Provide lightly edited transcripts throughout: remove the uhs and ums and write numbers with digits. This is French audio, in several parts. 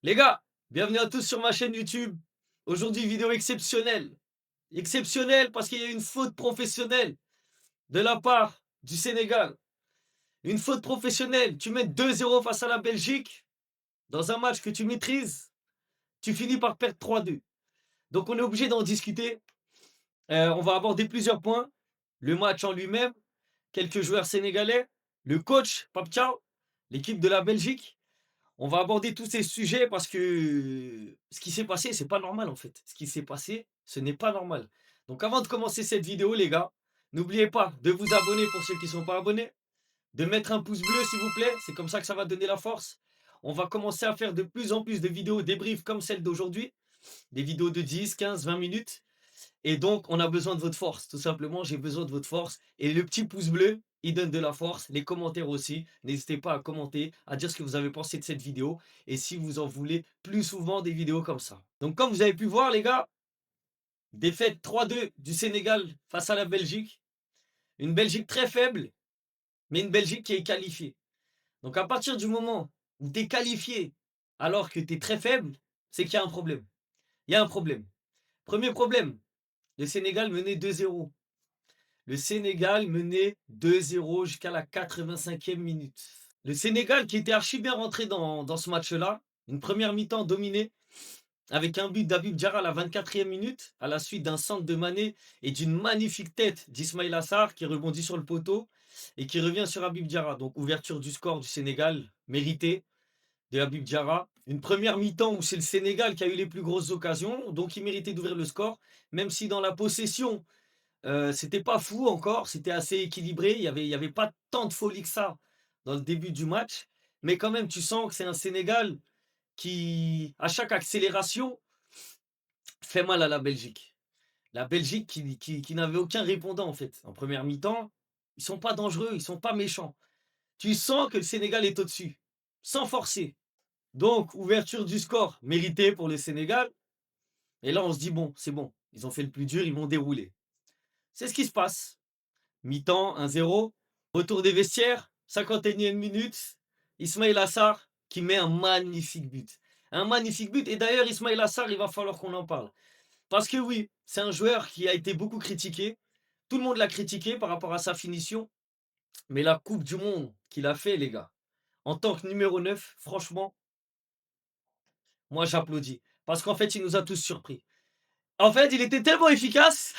Les gars, bienvenue à tous sur ma chaîne YouTube. Aujourd'hui, vidéo exceptionnelle. Exceptionnelle parce qu'il y a une faute professionnelle de la part du Sénégal. Une faute professionnelle. Tu mets 2-0 face à la Belgique dans un match que tu maîtrises. Tu finis par perdre 3-2. Donc on est obligé d'en discuter. On va aborder plusieurs points. Le match en lui-même, quelques joueurs sénégalais, le coach, Pape Thiaw, l'équipe de la Belgique. On va aborder tous ces sujets parce que ce qui s'est passé, c'est pas normal en fait. Ce qui s'est passé, ce n'est pas normal. Donc avant de commencer cette vidéo, les gars, n'oubliez pas de vous abonner pour ceux qui ne sont pas abonnés, de mettre un pouce bleu s'il vous plaît, c'est comme ça que ça va donner la force. On va commencer à faire de plus en plus de vidéos débriefs comme celle d'aujourd'hui, des vidéos de 10, 15, 20 minutes. Et donc, on a besoin de votre force. Tout simplement, j'ai besoin de votre force. Et le petit pouce bleu, il donne de la force. Les commentaires aussi. N'hésitez pas à commenter, à dire ce que vous avez pensé de cette vidéo. Et si vous en voulez plus souvent des vidéos comme ça. Donc, comme vous avez pu voir, les gars, défaite 3-2 du Sénégal face à la Belgique. Une Belgique très faible, mais une Belgique qui est qualifiée. Donc, à partir du moment où tu es qualifié alors que tu es très faible, c'est qu'il y a un problème. Il y a un problème. Premier problème, le Sénégal menait 2-0. Le Sénégal menait 2-0 jusqu'à la 85e minute. Le Sénégal qui était archi bien rentré dans ce match-là, une première mi-temps dominée avec un but d'Habib Diarra à la 24e minute, à la suite d'un centre de Mané et d'une magnifique tête d'Ismaïla Assar qui rebondit sur le poteau et qui revient sur Habib Diarra. Donc ouverture du score du Sénégal, méritée de Habib Diarra. Une première mi-temps où c'est le Sénégal qui a eu les plus grosses occasions, donc il méritait d'ouvrir le score, même si dans la possession, c'était pas fou encore, c'était assez équilibré. Il y avait pas tant de folie que ça dans le début du match. Mais quand même, tu sens que c'est un Sénégal qui, à chaque accélération, fait mal à la Belgique. La Belgique qui n'avait aucun répondant en fait. En première mi-temps, ils sont pas dangereux, ils sont pas méchants. Tu sens que le Sénégal est au-dessus, sans forcer. Donc, ouverture du score méritée pour le Sénégal. Et là, on se dit, bon, c'est bon, ils ont fait le plus dur, ils vont dérouler. C'est ce qui se passe. Mi-temps, 1-0. Retour des vestiaires, 51e minute. Ismail Assar qui met un magnifique but. Un magnifique but. Et d'ailleurs, Ismail Assar, il va falloir qu'on en parle. Parce que oui, c'est un joueur qui a été beaucoup critiqué. Tout le monde l'a critiqué par rapport à sa finition. Mais la Coupe du Monde qu'il a fait, les gars, en tant que numéro 9, franchement, moi j'applaudis. Parce qu'en fait, il nous a tous surpris. En fait, il était tellement efficace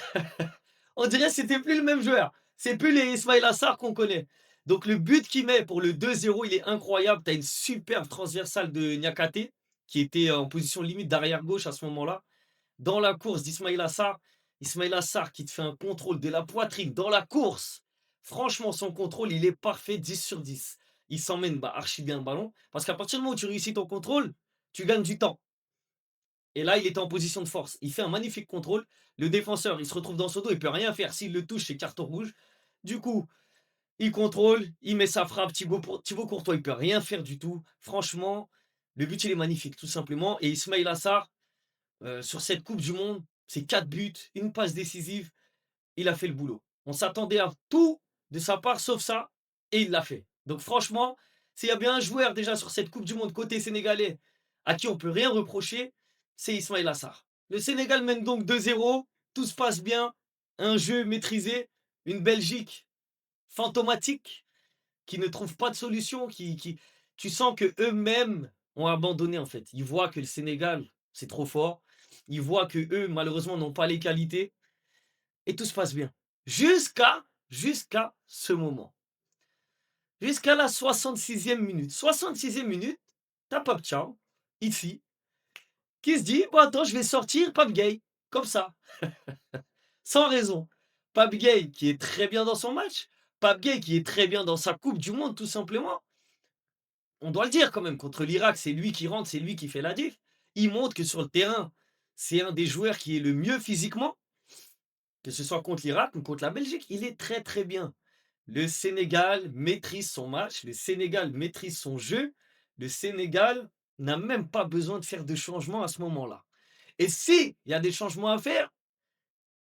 on dirait que c'était plus le même joueur. C'est plus les Ismaïla Assar qu'on connaît. Donc le but qu'il met pour le 2-0, il est incroyable. Tu as une superbe transversale de Niakate, qui était en position limite d'arrière gauche à ce moment-là. Dans la course d'Ismaïla Assar, Ismaïla Assar qui te fait un contrôle de la poitrine dans la course. Franchement, son contrôle, il est parfait, 10 sur 10. Il s'emmène archi bien le ballon. Parce qu'à partir du moment où tu réussis ton contrôle, tu gagnes du temps. Et là, il était en position de force. Il fait un magnifique contrôle. Le défenseur, il se retrouve dans son dos, il peut rien faire. S'il le touche, c'est carton rouge. Du coup, il contrôle, il met sa frappe. Thibaut Courtois, il peut rien faire du tout. Franchement, le but, il est magnifique, tout simplement. Et Ismail Assar, sur cette Coupe du Monde, c'est 4 buts, une passe décisive. Il a fait le boulot. On s'attendait à tout de sa part, sauf ça. Et il l'a fait. Donc franchement, s'il y a bien un joueur déjà sur cette Coupe du Monde côté sénégalais à qui on peut rien reprocher, c'est Ismail Assar. Le Sénégal mène donc 2-0, tout se passe bien, un jeu maîtrisé, une Belgique fantomatique qui ne trouve pas de solution, tu sens que eux-mêmes ont abandonné en fait. Ils voient que le Sénégal, c'est trop fort. Ils voient que eux, malheureusement, n'ont pas les qualités et tout se passe bien. Jusqu'à ce moment. Jusqu'à la 66e minute. 66e minute, t'as Pape Thiaw, ici, qui se dit: «Bon attends, je vais sortir Pape Gueye», comme ça, sans raison. Pape Gueye qui est très bien dans son match, Pape Gueye qui est très bien dans sa coupe du monde tout simplement. On doit le dire quand même, contre l'Irak, c'est lui qui rentre, c'est lui qui fait la diff. Il montre que sur le terrain, c'est un des joueurs qui est le mieux physiquement, que ce soit contre l'Irak ou contre la Belgique. Il est très, très bien. Le Sénégal maîtrise son match, le Sénégal maîtrise son jeu, le Sénégal n'a même pas besoin de faire de changements à ce moment-là. Et s'il y a des changements à faire,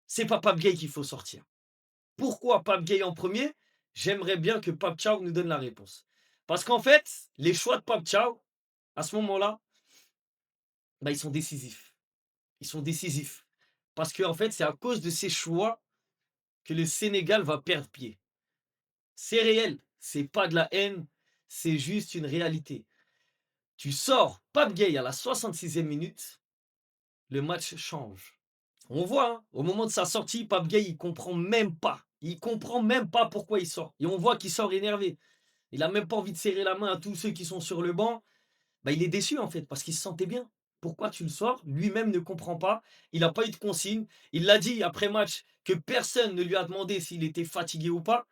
c'est pas Pape Gueye qu'il faut sortir. Pourquoi Pape Gueye en premier? J'aimerais bien que Pape Thiaw nous donne la réponse. Parce qu'en fait, les choix de Pape Thiaw, à ce moment-là, bah, ils sont décisifs. Ils sont décisifs. Parce qu'en fait, c'est à cause de ces choix que le Sénégal va perdre pied. C'est réel, c'est pas de la haine, c'est juste une réalité. Tu sors Pape Gueye à la 66e minute, le match change. On voit, hein, au moment de sa sortie, Pape Gueye, il comprend même pas. Il comprend même pas pourquoi il sort. Et on voit qu'il sort énervé. Il a même pas envie de serrer la main à tous ceux qui sont sur le banc. Bah, il est déçu en fait, parce qu'il se sentait bien. Pourquoi tu le sors? Lui-même ne comprend pas. Il n'a pas eu de consigne. Il l'a dit après match que personne ne lui a demandé s'il était fatigué ou pas.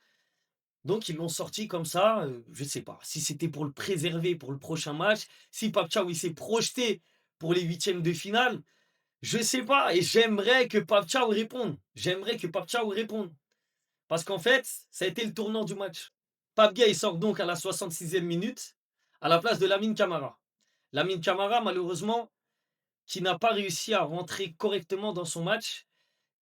Donc ils l'ont sorti comme ça, je sais pas. Si c'était pour le préserver pour le prochain match, si Pape Thiaw il s'est projeté pour les huitièmes de finale, je sais pas. Et j'aimerais que Pape Thiaw réponde. J'aimerais que Pape Thiaw réponde. Parce qu'en fait, ça a été le tournant du match. Pape Gueye sort donc à la 66e minute à la place de Lamine Camara. Lamine Camara, malheureusement, qui n'a pas réussi à rentrer correctement dans son match.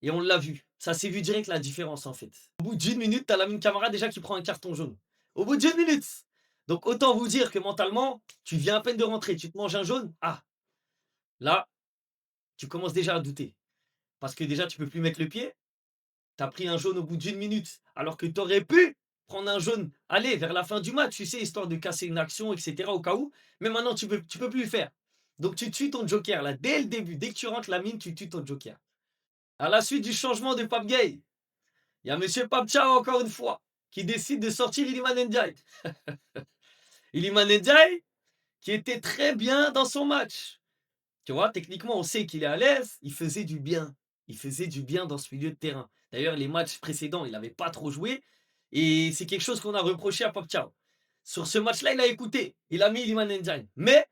Et on l'a vu. Ça s'est vu direct la différence en fait. Au bout d'une minute, tu as Lamine Camara déjà qui prend un carton jaune. Au bout d'une minute. Donc autant vous dire que mentalement, tu viens à peine de rentrer, tu te manges un jaune. Ah, là, tu commences déjà à douter. Parce que déjà, tu peux plus mettre le pied. Tu as pris un jaune au bout d'une minute, alors que tu aurais pu prendre un jaune, aller vers la fin du match, tu sais, histoire de casser une action, etc. au cas où. Mais maintenant, tu peux plus le faire. Donc tu tues ton joker là, dès le début. Dès que tu rentres la mine, tu tues ton joker. À la suite du changement de Pape Gueye, il y a monsieur Pape Thiaw encore une fois, qui décide de sortir Iliman Ndiaye. Iliman Ndiaye, qui était très bien dans son match. Tu vois, techniquement, on sait qu'il est à l'aise. Il faisait du bien. Il faisait du bien dans ce milieu de terrain. D'ailleurs, les matchs précédents, il n'avait pas trop joué. Et c'est quelque chose qu'on a reproché à Pape Thiaw. Sur ce match-là, il a écouté. Il a mis Iliman Ndiaye. Mais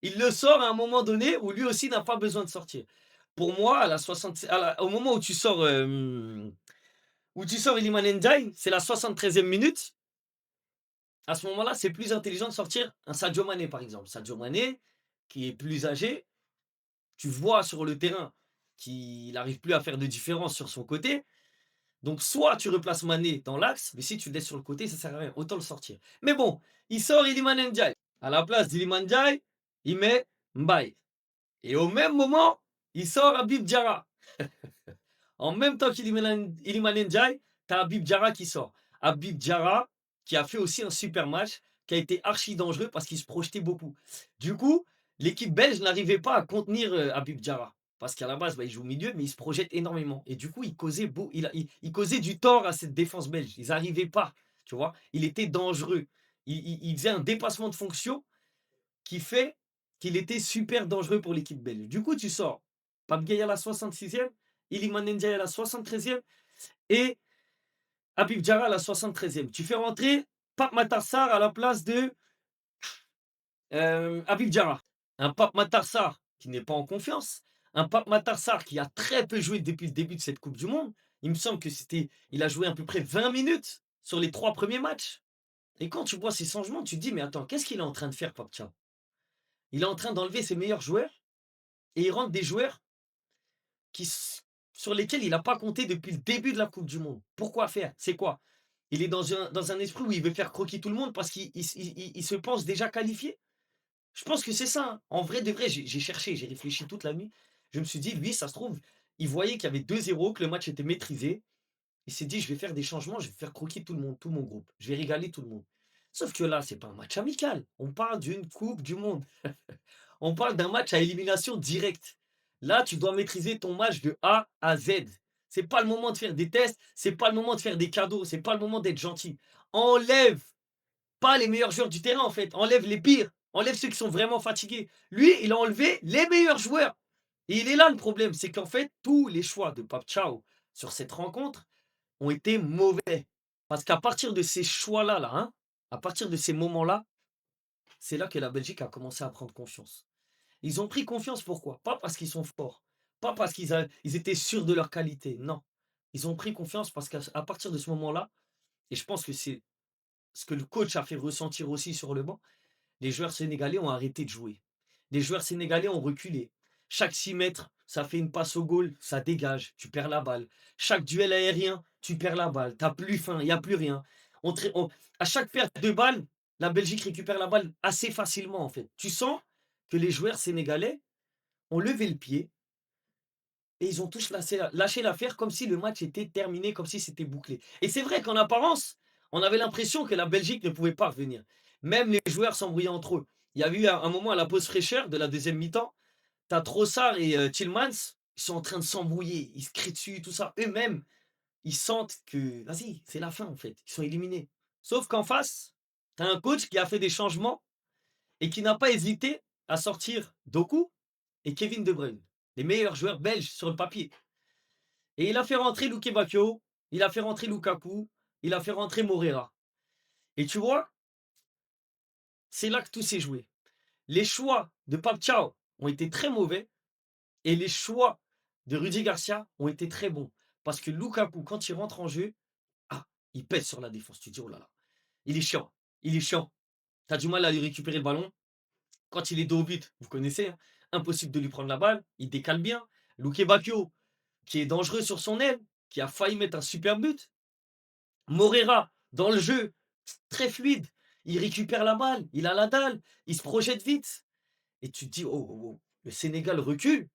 il le sort à un moment donné où lui aussi n'a pas besoin de sortir. Pour moi, au moment où tu sors Iliman Ndiaye, c'est la 73e minute. À ce moment-là, c'est plus intelligent de sortir un Sadio Mané, par exemple. Sadio Mané, qui est plus âgé, tu vois sur le terrain qu'il n'arrive plus à faire de différence sur son côté. Donc, soit tu replaces Mané dans l'axe, mais si tu le laisses sur le côté, ça ne sert à rien. Autant le sortir. Mais bon, il sort Iliman Ndiaye. À la place d'Iliman Ndiaye, il met Mbaye. Et au même moment, il sort Habib Diarra. En même temps qu'Iliman Ndiaye, tu as Habib Diarra qui sort. Habib Diarra, qui a fait aussi un super match, qui a été archi dangereux parce qu'il se projetait beaucoup. Du coup, l'équipe belge n'arrivait pas à contenir Habib Diarra. Parce qu'à la base, il joue au milieu, mais il se projette énormément. Et du coup, il causait du tort à cette défense belge. Ils n'arrivaient pas, tu vois. Il était dangereux. Il faisait un dépassement de fonction qui fait qu'il était super dangereux pour l'équipe belge. Du coup, tu sors Pape Gueye à la 66e, Iliman Ndiaye à la 73e et Habib Diarra à la 73e. Tu fais rentrer Pape Matar Sarr à la place de Habib Diarra. Un Pape Matar Sarr qui n'est pas en confiance. Un Pape Matar Sarr qui a très peu joué depuis le début de cette Coupe du Monde. Il me semble il a joué à peu près 20 minutes sur les 3 premiers matchs. Et quand tu vois ces changements, tu te dis, mais attends, qu'est-ce qu'il est en train de faire, Pape Thiaw? Il est en train d'enlever ses meilleurs joueurs et il rentre des joueurs sur lesquels il n'a pas compté depuis le début de la Coupe du Monde. Pourquoi faire? C'est quoi? Il est dans un esprit où il veut faire croquer tout le monde parce qu'il se pense déjà qualifié. Je pense que c'est ça, hein. En vrai de vrai, j'ai cherché, j'ai réfléchi toute la nuit. Je me suis dit, lui, ça se trouve, il voyait qu'il y avait 2-0, que le match était maîtrisé. Il s'est dit, je vais faire des changements, je vais faire croquer tout le monde, tout mon groupe. Je vais régaler tout le monde. Sauf que là, c'est pas un match amical. On parle d'une Coupe du Monde. On parle d'un match à élimination directe. Là, tu dois maîtriser ton match de A à Z. C'est pas le moment de faire des tests, c'est pas le moment de faire des cadeaux, c'est pas le moment d'être gentil. Enlève pas les meilleurs joueurs du terrain en fait, enlève les pires, enlève ceux qui sont vraiment fatigués. Lui, il a enlevé les meilleurs joueurs. Et il est là le problème, c'est qu'en fait, tous les choix de Pape Thiaw sur cette rencontre ont été mauvais. Parce qu'à partir de ces choix-là, hein, à partir de ces moments-là, c'est là que la Belgique a commencé à prendre confiance. Ils ont pris confiance, pourquoi? Pas parce qu'ils sont forts, pas parce ils étaient sûrs de leur qualité, non. Ils ont pris confiance parce qu'à partir de ce moment-là, et je pense que c'est ce que le coach a fait ressentir aussi sur le banc, les joueurs sénégalais ont arrêté de jouer. Les joueurs sénégalais ont reculé. Chaque 6 mètres, ça fait une passe au goal, ça dégage, tu perds la balle. Chaque duel aérien, tu perds la balle, tu n'as plus faim, il n'y a plus rien. À chaque perte de balle, la Belgique récupère la balle assez facilement en fait. Tu sens que les joueurs sénégalais ont levé le pied et ils ont tous lâché l'affaire comme si le match était terminé, comme si c'était bouclé. Et c'est vrai qu'en apparence, on avait l'impression que la Belgique ne pouvait pas revenir. Même les joueurs s'embrouillaient entre eux. Il y a eu un moment à la pause fraîcheur de la deuxième mi-temps, tu as Trossard et Tielemans, ils sont en train de s'embrouiller, ils se crient dessus, tout ça. Eux-mêmes, ils sentent que, vas-y, c'est la fin en fait, ils sont éliminés. Sauf qu'en face, tu as un coach qui a fait des changements et qui n'a pas hésité à sortir Doku et Kevin De Bruyne, les meilleurs joueurs belges sur le papier. Et il a fait rentrer Luke Bacchio, il a fait rentrer Lukaku, il a fait rentrer Moreira. Et tu vois, c'est là que tout s'est joué. Les choix de Pape Thiaw ont été très mauvais et les choix de Rudy Garcia ont été très bons. Parce que Lukaku, quand il rentre en jeu, ah, il pèse sur la défense. Tu te dis, oh là là, il est chiant, il est chiant. Tu as du mal à lui récupérer le ballon. Quand il est dos au but, vous connaissez, hein, impossible de lui prendre la balle, il décale bien. Luke Bacchio, qui est dangereux sur son aile, qui a failli mettre un super but. Moreira, dans le jeu, très fluide. Il récupère la balle, il a la dalle, il se projette vite. Et tu te dis, oh, oh, oh, le Sénégal recule.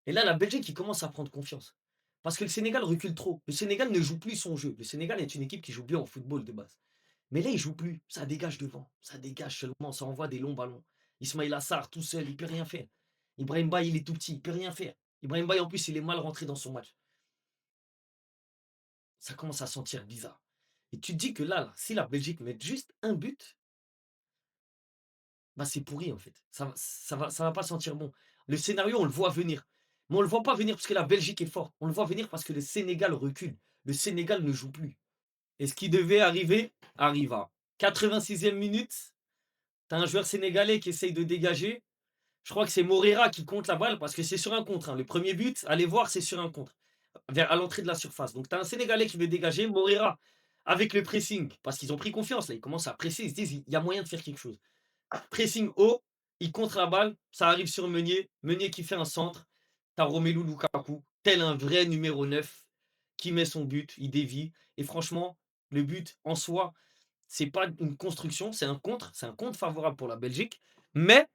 Et là, la Belgique, qui commence à prendre confiance. Parce que le Sénégal recule trop. Le Sénégal ne joue plus son jeu. Le Sénégal est une équipe qui joue bien au football de base. Mais là, il joue plus. Ça dégage devant. Ça dégage seulement. Ça envoie des longs ballons. Ismail Assar, tout seul, il peut rien faire. Ibrahim Baye, il est tout petit. Il peut rien faire. Ibrahim Baye, en plus, il est mal rentré dans son match. Ça commence à sentir bizarre. Et tu te dis que là, si la Belgique met juste un but, bah c'est pourri en fait. Ça va pas sentir bon. Le scénario, on le voit venir. Mais on le voit pas venir parce que la Belgique est forte. On le voit venir parce que le Sénégal recule. Le Sénégal ne joue plus. Et ce qui devait arriver, arriva. 86e minute, tu as un joueur sénégalais qui essaye de dégager. Je crois que c'est Moreira qui compte la balle parce que c'est sur un contre, hein. Le premier but, allez voir, c'est sur un contre, à l'entrée de la surface. Donc tu as un Sénégalais qui veut dégager, Moreira avec le pressing, parce qu'ils ont pris confiance, là, ils commencent à presser, ils se disent, il y a moyen de faire quelque chose. Pressing haut, il contre la balle, ça arrive sur Meunier, Meunier qui fait un centre, tu as Romelu Lukaku, tel un vrai numéro 9, qui met son but, il dévie. Et franchement, le but en soi, c'est pas une construction, c'est un contre favorable pour la Belgique, mais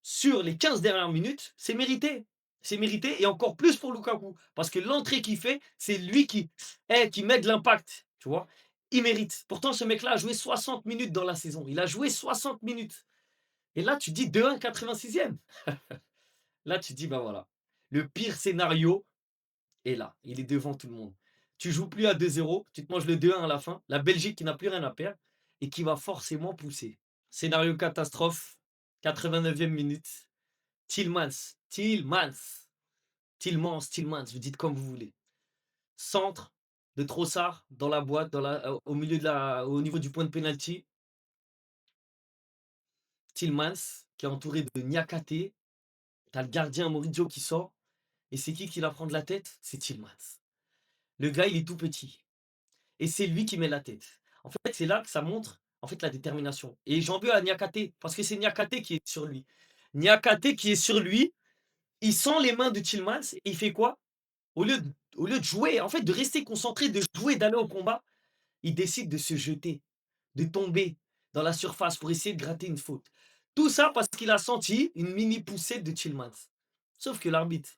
sur les 15 dernières minutes, c'est mérité. C'est mérité et encore plus pour Lukaku. Parce que l'entrée qu'il fait, c'est lui qui met de l'impact. Tu vois, il mérite. Pourtant, ce mec-là a joué 60 minutes dans la saison. Il a joué 60 minutes. Et là, tu dis 2-1, 86e. Là, tu dis, bah voilà. Le pire scénario est là. Il est devant tout le monde. Tu joues plus à 2-0. Tu te manges le 2-1 à la fin. La Belgique qui n'a plus rien à perdre et qui va forcément pousser. Scénario catastrophe. 89e minute. Tillmans, vous dites comme vous voulez. Centre de Trossard dans la boîte, au milieu au niveau du point de pénalty. Tillmans qui est entouré de Niakate. T'as le gardien Maurizio qui sort. Et c'est qui la prend de la tête? C'est Tillmans. Le gars, il est tout petit. Et c'est lui qui met la tête. En fait, c'est là que ça montre en fait la détermination. Et j'en veux à Niakate, parce que c'est Niakate qui est sur lui. Niakate qui est sur lui, il sent les mains de Tillmans et il fait quoi? Au lieu de jouer, en fait, de rester concentré, de jouer, d'aller au combat, il décide de se jeter, de tomber dans la surface pour essayer de gratter une faute. Tout ça parce qu'il a senti une mini poussette de Tillmans. Sauf que l'arbitre,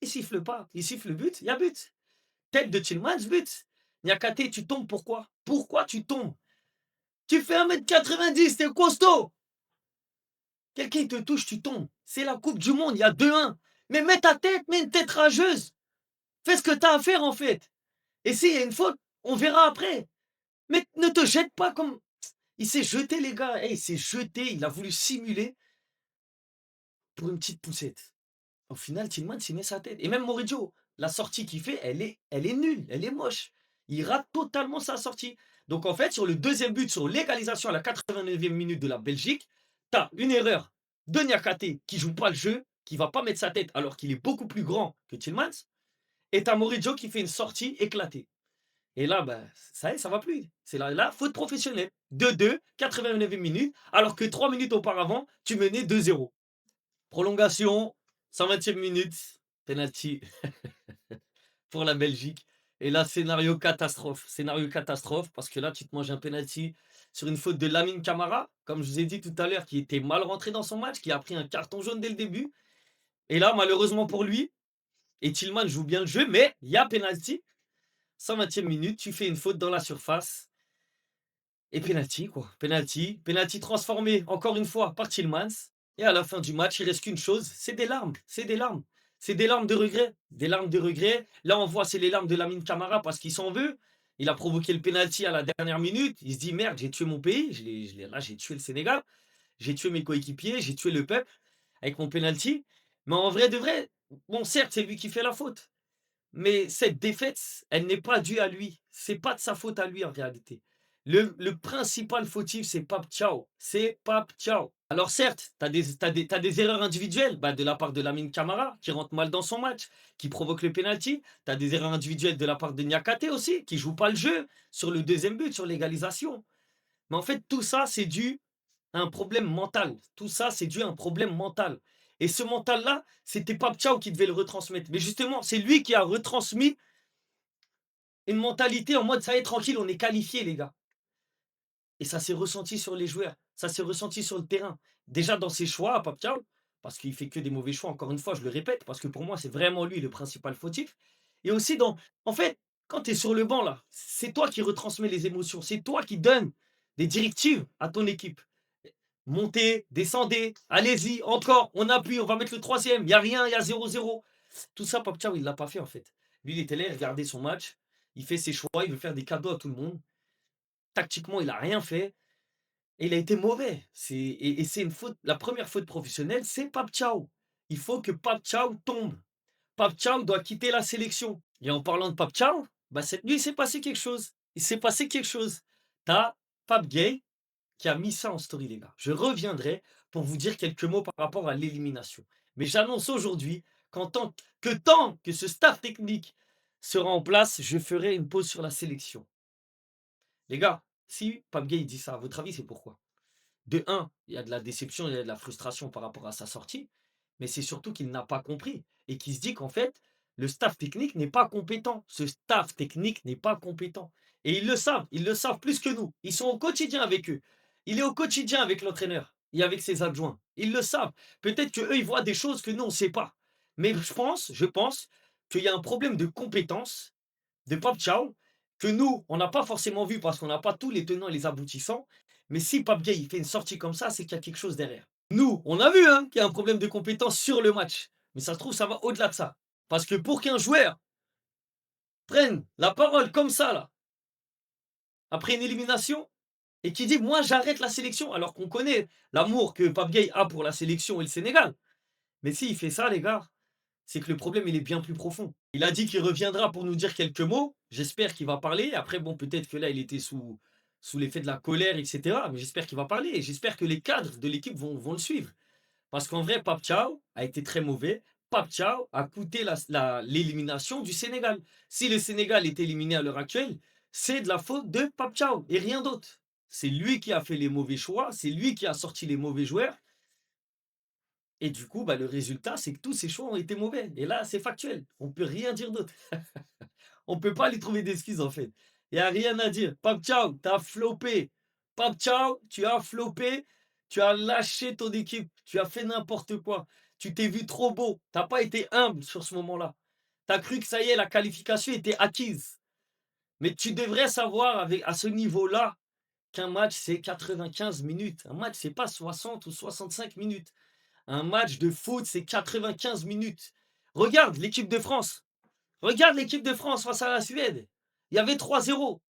il siffle pas. Il siffle le but, il y a but. Tête de Tillmans, but. Niakate, tu tombes pourquoi? Pourquoi tu tombes? Tu fais 1,90 m, t'es costaud. Quelqu'un te touche, tu tombes. C'est la Coupe du Monde, il y a 2-1. Mais mets ta tête, mets une tête rageuse. Fais ce que tu as à faire en fait. Et s'il y a une faute, on verra après. Mais ne te jette pas comme. Il s'est jeté, les gars. Hey, il s'est jeté. Il a voulu simuler pour une petite poussette. Au final, Tillman s'y met sa tête. Et même Moridio, la sortie qu'il fait, elle est nulle. Elle est moche. Il rate totalement sa sortie. Donc en fait, sur le deuxième but, sur l'égalisation à la 89e minute de la Belgique, tu as une erreur de Niakate qui joue pas le jeu, qui va pas mettre sa tête alors qu'il est beaucoup plus grand que Tillmans. Et tu as Moridio qui fait une sortie éclatée. Et là, ben, ça y est, ça va plus. C'est la faute professionnelle. 2-2, 89e minute, alors que 3 minutes auparavant, tu menais 2-0. Prolongation, 120e minute, penalty pour la Belgique. Et là, scénario catastrophe. Scénario catastrophe, parce que là, tu te manges un penalty sur une faute de Lamine Camara, comme je vous ai dit tout à l'heure, qui était mal rentré dans son match, qui a pris un carton jaune dès le début. Et là, malheureusement pour lui, et Tillman joue bien le jeu, mais il y a penalty. 120e minute, tu fais une faute dans la surface. Et penalty, quoi. Penalty. Penalty transformé, encore une fois, par Tillmans. Et à la fin du match, il reste qu'une chose, c'est des larmes. C'est des larmes. C'est des larmes de regret. Des larmes de regret. Là, on voit, c'est les larmes de Lamine Camara parce qu'il s'en veut. Il a provoqué le penalty à la dernière minute. Il se dit, merde, j'ai tué mon pays. Là, j'ai tué le Sénégal. J'ai tué mes coéquipiers. J'ai tué le peuple avec mon penalty. Mais en vrai de vrai, bon, certes, c'est lui qui fait la faute. Mais cette défaite, elle n'est pas due à lui. C'est pas de sa faute à lui en réalité. Le principal fautif, c'est Pape Thiaw. C'est Pape Thiaw. Alors certes, t'as des erreurs individuelles de la part de Lamine Camara, qui rentre mal dans son match, qui provoque le penalty. Tu as des erreurs individuelles de la part de Niakate aussi, qui joue pas le jeu sur le deuxième but, sur l'égalisation. Mais en fait, tout ça, c'est dû à un problème mental. Tout ça, c'est dû à un problème mental. Et ce mental-là, c'était Pape Thiaw qui devait le retransmettre. Mais justement, c'est lui qui a retransmis une mentalité en mode ça y est, tranquille, on est qualifié, les gars. Et ça s'est ressenti sur les joueurs, ça s'est ressenti sur le terrain. Déjà dans ses choix, Pape Thiaw, parce qu'il fait que des mauvais choix, encore une fois, je le répète, parce que pour moi, c'est vraiment lui le principal fautif. Et aussi dans. En fait, quand tu es sur le banc, là, c'est toi qui retransmets les émotions, c'est toi qui donnes des directives à ton équipe. Montez, descendez, allez-y, encore, on appuie, on va mettre le troisième, il n'y a rien, il y a 0-0. Tout ça, Pape Thiaw, il ne l'a pas fait en fait. Lui, il était là, il regardait son match, il fait ses choix, il veut faire des cadeaux à tout le monde. Tactiquement, il n'a rien fait et il a été mauvais. Et c'est une faute, la première faute professionnelle, c'est Pape Thiaw. Il faut que Pape Thiaw tombe. Pape Thiaw doit quitter la sélection. Et en parlant de Pape Thiaw, cette nuit, il s'est passé quelque chose. Il s'est passé quelque chose. T'as Pape Gay qui a mis ça en story, les gars. Je reviendrai pour vous dire quelques mots par rapport à l'élimination. Mais j'annonce aujourd'hui tant que ce staff technique sera en place, je ferai une pause sur la sélection. Les gars, si Pape Gueye dit ça, à votre avis, c'est pourquoi? De un, il y a de la déception, il y a de la frustration par rapport à sa sortie, mais c'est surtout qu'il n'a pas compris et qu'il se dit qu'en fait, le staff technique n'est pas compétent. Ce staff technique n'est pas compétent. Et ils le savent plus que nous. Ils sont au quotidien avec eux. Il est au quotidien avec l'entraîneur et avec ses adjoints. Ils le savent. Peut-être qu'eux, ils voient des choses que nous, on ne sait pas. Mais je pense qu'il y a un problème de compétence de Pape Thiaw que nous, on n'a pas forcément vu parce qu'on n'a pas tous les tenants et les aboutissants. Mais si Pape Gueye il fait une sortie comme ça, c'est qu'il y a quelque chose derrière. Nous, on a vu qu'il y a un problème de compétence sur le match. Mais ça se trouve, ça va au-delà de ça. Parce que pour qu'un joueur prenne la parole comme ça, là, après une élimination, et qui dit moi j'arrête la sélection, alors qu'on connaît l'amour que Pape Gueye a pour la sélection et le Sénégal. Mais s'il fait ça, les gars, c'est que le problème, il est bien plus profond. Il a dit qu'il reviendra pour nous dire quelques mots. J'espère qu'il va parler. Après, bon, peut-être que là, il était sous l'effet de la colère, etc. Mais j'espère qu'il va parler. Et j'espère que les cadres de l'équipe vont le suivre. Parce qu'en vrai, Pape Thiaw a été très mauvais. Pape Thiaw a coûté l'élimination du Sénégal. Si le Sénégal est éliminé à l'heure actuelle, c'est de la faute de Pape Thiaw et rien d'autre. C'est lui qui a fait les mauvais choix. C'est lui qui a sorti les mauvais joueurs. Et du coup, le résultat, c'est que tous ces choix ont été mauvais. Et là, c'est factuel. On ne peut rien dire d'autre. On ne peut pas lui trouver d'excuses, en fait. Il n'y a rien à dire. Pape Thiaw, tu as flopé. Pape Thiaw, tu as flopé. Tu as lâché ton équipe. Tu as fait n'importe quoi. Tu t'es vu trop beau. Tu n'as pas été humble sur ce moment-là. Tu as cru que ça y est, la qualification était acquise. Mais tu devrais savoir, à ce niveau-là, qu'un match, c'est 95 minutes. Un match, c'est pas 60 ou 65 minutes. Un match de foot, c'est 95 minutes. Regarde l'équipe de France. Regarde l'équipe de France face à la Suède. Il y avait 3-0.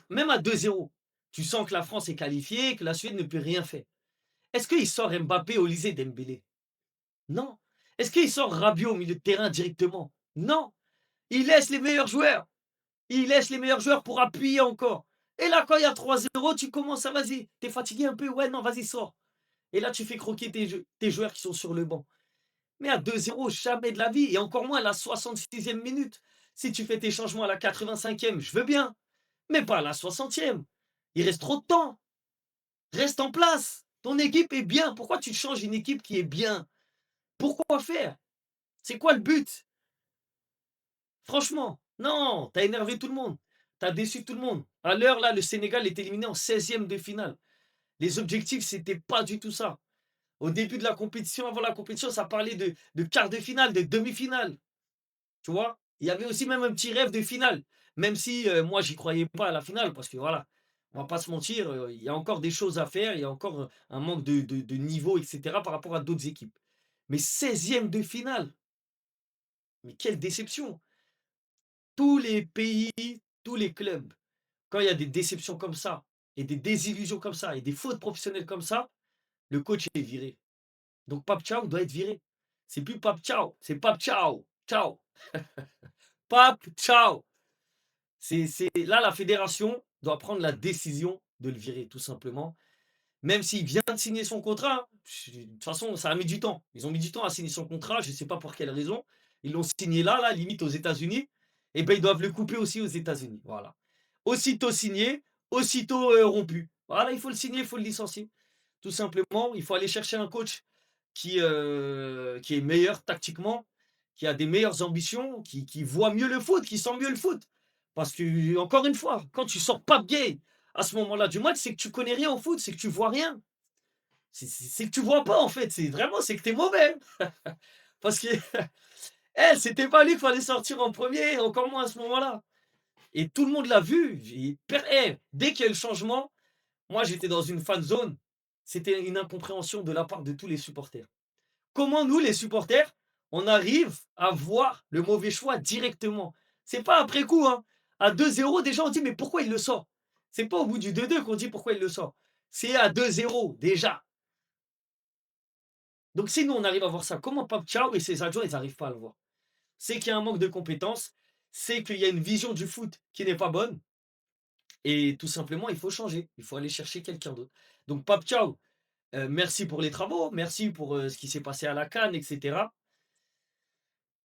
Même à 2-0, tu sens que la France est qualifiée, que la Suède ne peut rien faire. Est-ce qu'il sort Mbappé au lycée Dembélé? Non. Est-ce qu'il sort Rabiot au milieu de terrain directement? Non. Il laisse les meilleurs joueurs. Il laisse les meilleurs joueurs pour appuyer encore. Et là, quand il y a 3-0, tu commences à vas-y. T'es fatigué un peu? Ouais, non, vas-y, sors. Et là, tu fais croquer tes joueurs qui sont sur le banc. Mais à 2-0, jamais de la vie. Et encore moins à la 66e minute. Si tu fais tes changements à la 85e, je veux bien. Mais pas à la 60e. Il reste trop de temps. Reste en place. Ton équipe est bien. Pourquoi tu changes une équipe qui est bien? Pourquoi faire? C'est quoi le but? Franchement, non. T'as énervé tout le monde. T'as déçu tout le monde. À l'heure, là, le Sénégal est éliminé en 16e de finale. Les objectifs, c'était pas du tout ça. Au début de la compétition, avant la compétition, ça parlait de quart de finale, de demi-finale, tu vois? Il y avait aussi même un petit rêve de finale, même si, moi j'y croyais pas à la finale parce que voilà, on va pas se mentir, il y a encore des choses à faire, il y a encore, un manque de niveau et cetera par rapport à d'autres équipes. Mais 16e de finale, mais quelle déception! Tous les pays, tous les clubs, quand il y a des déceptions comme ça et des désillusions comme ça et des fautes professionnelles comme ça, le coach est viré. Donc Pape Thiaw doit être viré. C'est plus Pape Thiaw, c'est Pape Thiaw. Ciao. Pape Thiaw. C'est là la fédération doit prendre la décision de le virer tout simplement. Même s'il vient de signer son contrat, hein, de toute façon, ça a mis du temps. Ils ont mis du temps à signer son contrat, je ne sais pas pour quelle raison. Ils l'ont signé là, limite aux États-Unis. Et ben ils doivent le couper aussi aux États-Unis. Voilà. Aussitôt signé, aussitôt rompu. Voilà, il faut le signer, il faut le licencier. Tout simplement, il faut aller chercher un coach qui est meilleur tactiquement, qui a des meilleures ambitions, qui voit mieux le foot, qui sent mieux le foot. Parce que, encore une fois, quand tu sors pas gay à ce moment-là du match, c'est que tu connais rien au foot, c'est que tu vois rien. C'est que tu vois pas en fait, c'est vraiment, c'est que tu es mauvais. Parce que, c'était pas lui qu'il fallait sortir en premier, encore moins à ce moment-là. Et tout le monde l'a vu. Dès qu'il y a eu le changement, moi j'étais dans une fan zone, c'était une incompréhension de la part de tous les supporters. Comment nous, les supporters, on arrive à voir le mauvais choix directement? C'est pas après coup, hein. À 2-0, déjà, on dit: «Mais pourquoi il le sort?» C'est pas au bout du 2-2 qu'on dit: «Pourquoi il le sort?» C'est à 2-0 déjà. Donc si nous, on arrive à voir ça, comment Pape Thiaw et ses adjoints, ils n'arrivent pas à le voir? C'est qu'il y a un manque de compétences, c'est qu'il y a une vision du foot qui n'est pas bonne et tout simplement, il faut changer. Il faut aller chercher quelqu'un d'autre. Donc Pape Thiaw, merci pour les travaux, merci pour, ce qui s'est passé à la CAN et cetera.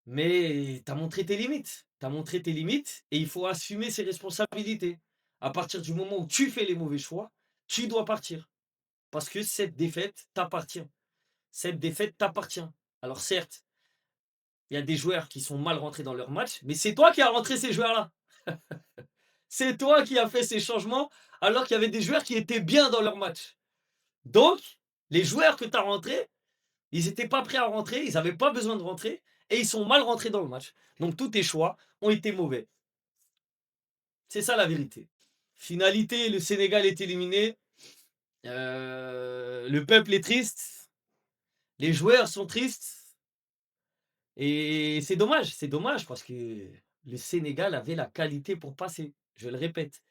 Mais tu as montré tes limites. Tu as montré tes limites et il faut assumer ses responsabilités. À partir du moment où tu fais les mauvais choix, tu dois partir. Parce que cette défaite t'appartient. Cette défaite t'appartient. Alors certes, il y a des joueurs qui sont mal rentrés dans leur match, mais c'est toi qui as rentré ces joueurs-là. C'est toi qui as fait ces changements alors qu'il y avait des joueurs qui étaient bien dans leur match. Donc, les joueurs que tu as rentrés, ils n'étaient pas prêts à rentrer, ils n'avaient pas besoin de rentrer et ils sont mal rentrés dans le match. Donc tous tes choix ont été mauvais. C'est ça la vérité. Finalité, le Sénégal est éliminé. Le peuple est triste. Les joueurs sont tristes. Et c'est dommage parce que le Sénégal avait la qualité pour passer. Je le répète,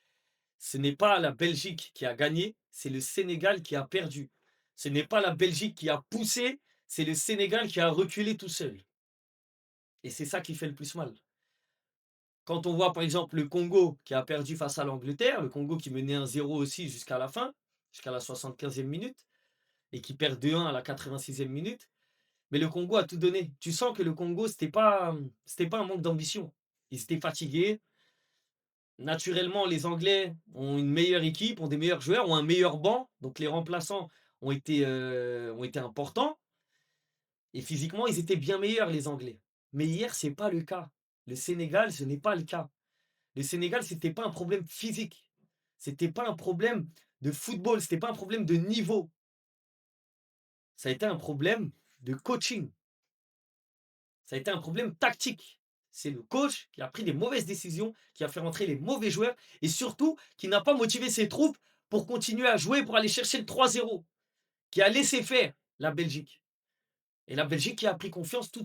ce n'est pas la Belgique qui a gagné, c'est le Sénégal qui a perdu. Ce n'est pas la Belgique qui a poussé, c'est le Sénégal qui a reculé tout seul. Et c'est ça qui fait le plus mal. Quand on voit par exemple le Congo qui a perdu face à l'Angleterre, le Congo qui menait 1-0 aussi jusqu'à la fin, jusqu'à la 75e minute, et qui perd 2-1 à la 86e minute. Mais le Congo a tout donné. Tu sens que le Congo, c'était pas un manque d'ambition. Ils étaient fatigués. Naturellement, les Anglais ont une meilleure équipe, ont des meilleurs joueurs, ont un meilleur banc. Donc les remplaçants ont été importants. Et physiquement, ils étaient bien meilleurs, les Anglais. Mais hier, c'est pas le cas. Le Sénégal, ce n'est pas le cas. Le Sénégal, c'était pas un problème physique. C'était pas un problème de football, c'était pas un problème de niveau. Ça a été un problème de coaching. Ça a été un problème tactique. C'est le coach qui a pris des mauvaises décisions, qui a fait rentrer les mauvais joueurs et surtout qui n'a pas motivé ses troupes pour continuer à jouer, pour aller chercher le 3-0, qui a laissé faire la Belgique. Et la Belgique qui a pris confiance tout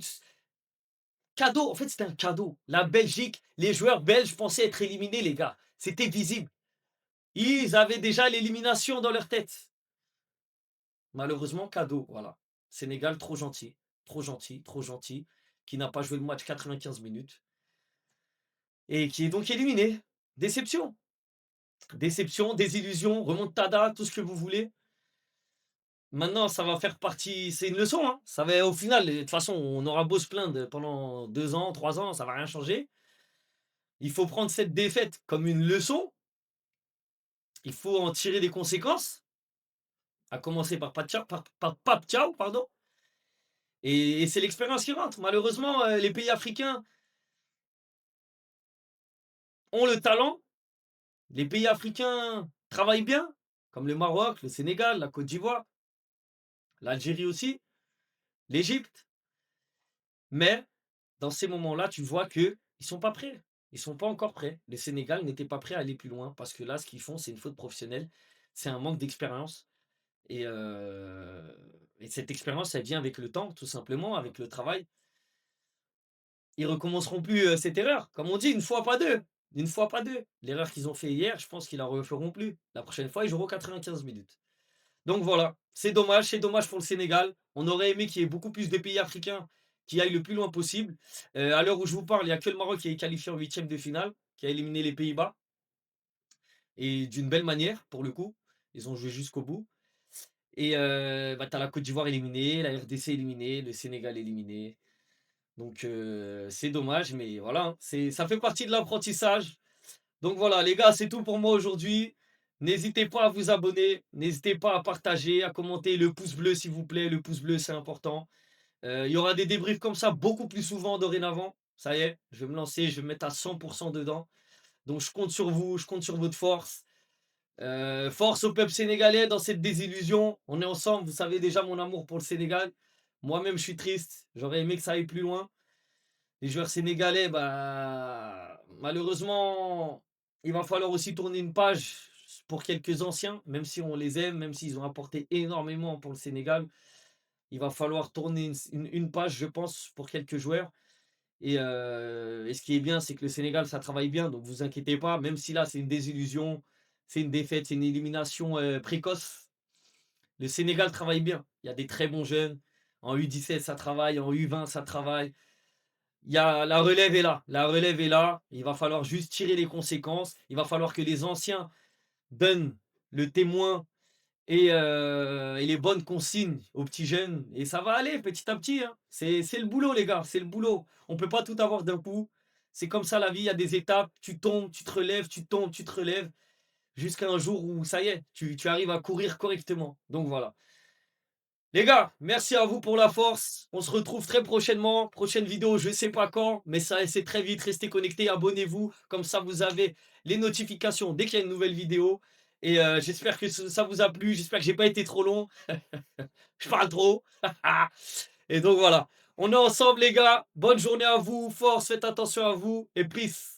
cadeau. En fait, c'était un cadeau. La Belgique, les joueurs belges pensaient être éliminés, les gars. C'était visible. Ils avaient déjà l'élimination dans leur tête. Malheureusement, cadeau, voilà. Sénégal, trop gentil, trop gentil, trop gentil, qui n'a pas joué le match 95 minutes et qui est donc éliminé. Déception, déception, désillusion, remontada, tout ce que vous voulez. Maintenant, ça va faire partie, c'est une leçon, hein. Ça va, au final, de toute façon, on aura beau se plaindre pendant 2 ans, 3 ans, ça va rien changer. Il faut prendre cette défaite comme une leçon. Il faut en tirer des conséquences, à commencer par Pape Thiaw, pardon. Et c'est l'expérience qui rentre. Malheureusement, les pays africains ont le talent. Les pays africains travaillent bien, comme le Maroc, le Sénégal, la Côte d'Ivoire. l'Algérie aussi, l'Égypte. Mais dans ces moments-là, tu vois qu'ils ne sont pas prêts. Ils ne sont pas encore prêts. Le Sénégal n'était pas prêt à aller plus loin parce que là, ce qu'ils font, c'est une faute professionnelle. C'est un manque d'expérience. Et cette expérience, elle vient avec le temps, tout simplement, avec le travail. Ils recommenceront plus cette erreur. Comme on dit, une fois, pas deux. Une fois, pas deux. L'erreur qu'ils ont fait hier, je pense qu'ils la referont plus. La prochaine fois, ils joueront 95 minutes. Donc voilà, c'est dommage pour le Sénégal. On aurait aimé qu'il y ait beaucoup plus de pays africains qui aillent le plus loin possible. À l'heure où je vous parle, il n'y a que le Maroc qui est qualifié en huitième de finale, qui a éliminé les Pays-Bas, et d'une belle manière, pour le coup. Ils ont joué jusqu'au bout. Et bah, tu as la Côte d'Ivoire éliminée, la RDC éliminée, le Sénégal éliminé. Donc c'est dommage, mais voilà, hein, ça fait partie de l'apprentissage. Donc voilà, les gars, c'est tout pour moi aujourd'hui. N'hésitez pas à vous abonner, n'hésitez pas à partager, à commenter, le pouce bleu s'il vous plaît, le pouce bleu c'est important. Il y aura des débriefs comme ça beaucoup plus souvent dorénavant. Ça y est, je vais me lancer, je vais me mettre à 100% dedans. Donc je compte sur vous, je compte sur votre force. Force au peuple sénégalais dans cette désillusion. On est ensemble, vous savez déjà mon amour pour le Sénégal. Moi-même, je suis triste. J'aurais aimé que ça aille plus loin. Les joueurs sénégalais, bah, malheureusement, il va falloir aussi tourner une page pour quelques anciens, même si on les aime, même s'ils ont apporté énormément pour le Sénégal. Il va falloir tourner une page, je pense, pour quelques joueurs. Et ce qui est bien, c'est que le Sénégal, ça travaille bien, donc vous inquiétez pas, même si là, c'est une désillusion, c'est une défaite, c'est une élimination précoce. Le Sénégal travaille bien. Il y a des très bons jeunes. En U17, ça travaille. En U20, ça travaille. La relève est là. La relève est là. Il va falloir juste tirer les conséquences. Il va falloir que les anciens donnent le témoin et les bonnes consignes aux petits jeunes. Et ça va aller petit à petit, hein. C'est le boulot, les gars. C'est le boulot. On ne peut pas tout avoir d'un coup. C'est comme ça la vie. Il y a des étapes. Tu tombes, tu te relèves, tu tombes, tu te relèves. Jusqu'à un jour où ça y est, tu arrives à courir correctement. Donc voilà. Les gars, merci à vous pour la force. On se retrouve très prochainement. Prochaine vidéo, je ne sais pas quand, mais ça c'est très vite. Restez connectés, abonnez-vous. Comme ça, vous avez les notifications dès qu'il y a une nouvelle vidéo. Et j'espère que ça vous a plu. J'espère que j'ai pas été trop long. Je parle trop. Et donc voilà. On est ensemble, les gars. Bonne journée à vous. Force, faites attention à vous. Et peace.